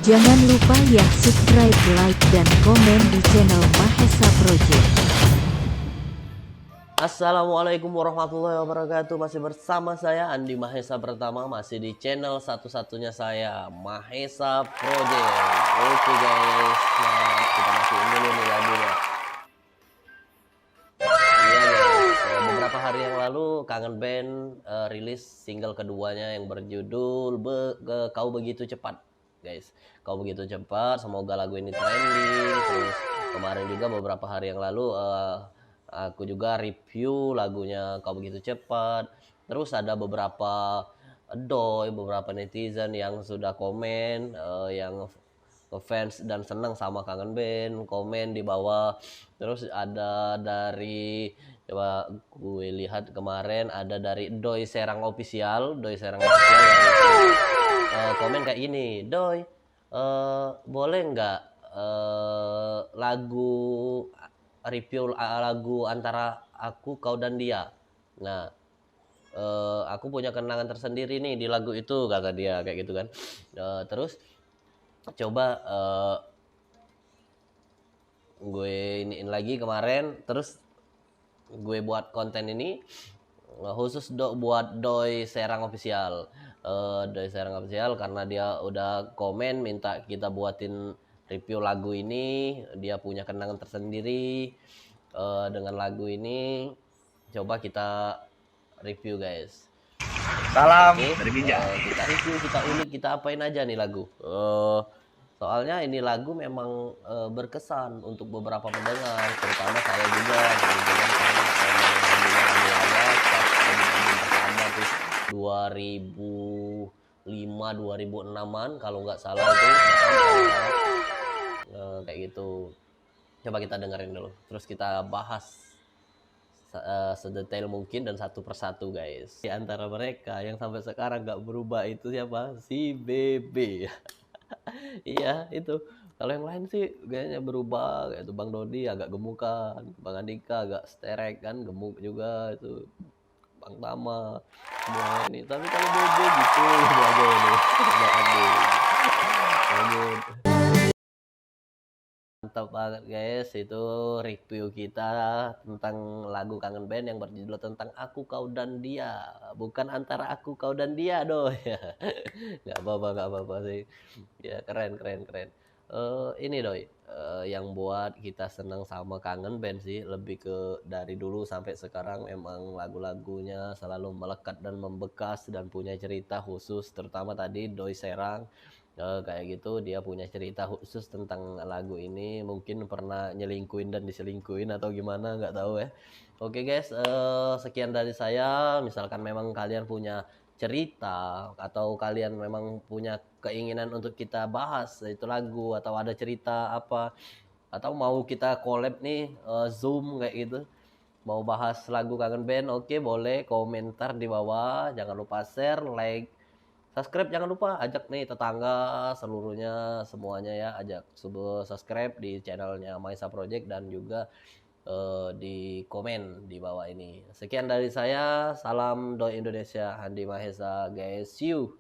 Jangan lupa ya subscribe, like, dan komen di channel Mahesa Project. Assalamualaikum warahmatullahi wabarakatuh. Masih bersama saya Andi Mahesa Pertama, masih di channel satu-satunya saya, Mahesa Project. Oke guys, nah kita masukin dulu nih lagunya. Iya guys, beberapa hari yang lalu Kangen Band rilis single keduanya yang berjudul Kau Begitu Cepat. Guys, Kau Begitu Cepat, semoga lagu ini trending. Terus kemarin juga beberapa hari yang lalu aku juga review lagunya Kau Begitu Cepat. Terus ada beberapa beberapa netizen yang sudah komen, yang fans dan senang sama Kangen Band, komen di bawah. Terus ada dari, coba gue lihat kemarin, ada dari Doi Serang Official yang komen kayak ini, Doi, boleh nggak lagu review lagu antara aku, kau dan dia. Nah, aku punya kenangan tersendiri nih di lagu itu, kata dia kayak gitu kan. Terus coba gue iniin lagi kemarin, terus gue buat konten ini khusus buat Doi Serang Official. Doi Serang Official karena dia udah komen minta kita buatin review lagu ini. Dia punya kenangan tersendiri dengan lagu ini. Coba kita review guys. Salam Oke, dari Binjai. kita review, kita ulik, kita apain aja nih lagu. Soalnya ini lagu memang berkesan untuk beberapa pendengar, terutama saya juga dengan karena memang lagu-lagu lawas pas album pertama tuh 2005 2006-an kalau nggak salah itu, kayak gitu. Coba kita dengerin dulu, terus kita bahas sedetail mungkin dan satu persatu guys. Di antara mereka yang sampai sekarang nggak berubah itu siapa? Si Bebe. Iya itu. Kalau yang lain sih kayaknya berubah, kayak itu Bang Dodi agak gemukan, Bang Andika agak sterek kan, gemuk juga itu, Bang Tama semua ini. Tapi kalau Bebe gitu aja ini. Mantap banget guys, itu review kita tentang lagu Kangen Band yang berjudul tentang Aku Kau dan Dia, bukan antara aku kau dan dia doh. Nggak apa-apa sih ya, keren. Ini doi, yang buat kita senang sama Kangen Band sih lebih ke dari dulu sampai sekarang emang lagu-lagunya selalu melekat dan membekas dan punya cerita khusus, terutama tadi Doi Serang. Kayak gitu dia punya cerita khusus tentang lagu ini, mungkin pernah nyelingkuin dan diselingkuin atau gimana nggak tahu ya. Oke guys, sekian dari saya. Misalkan memang kalian punya cerita atau kalian memang punya keinginan untuk kita bahas itu lagu atau ada cerita apa, atau mau kita collab nih, Zoom kayak gitu, mau bahas lagu Kangen Band, oke boleh komentar di bawah. Jangan lupa share, like, subscribe, jangan lupa ajak nih tetangga seluruhnya semuanya ya, ajak subscribe di channelnya Mahesa Project dan juga di komen di bawah ini. Sekian dari saya, salam Doi Indonesia, Andi Mahesa guys, see you.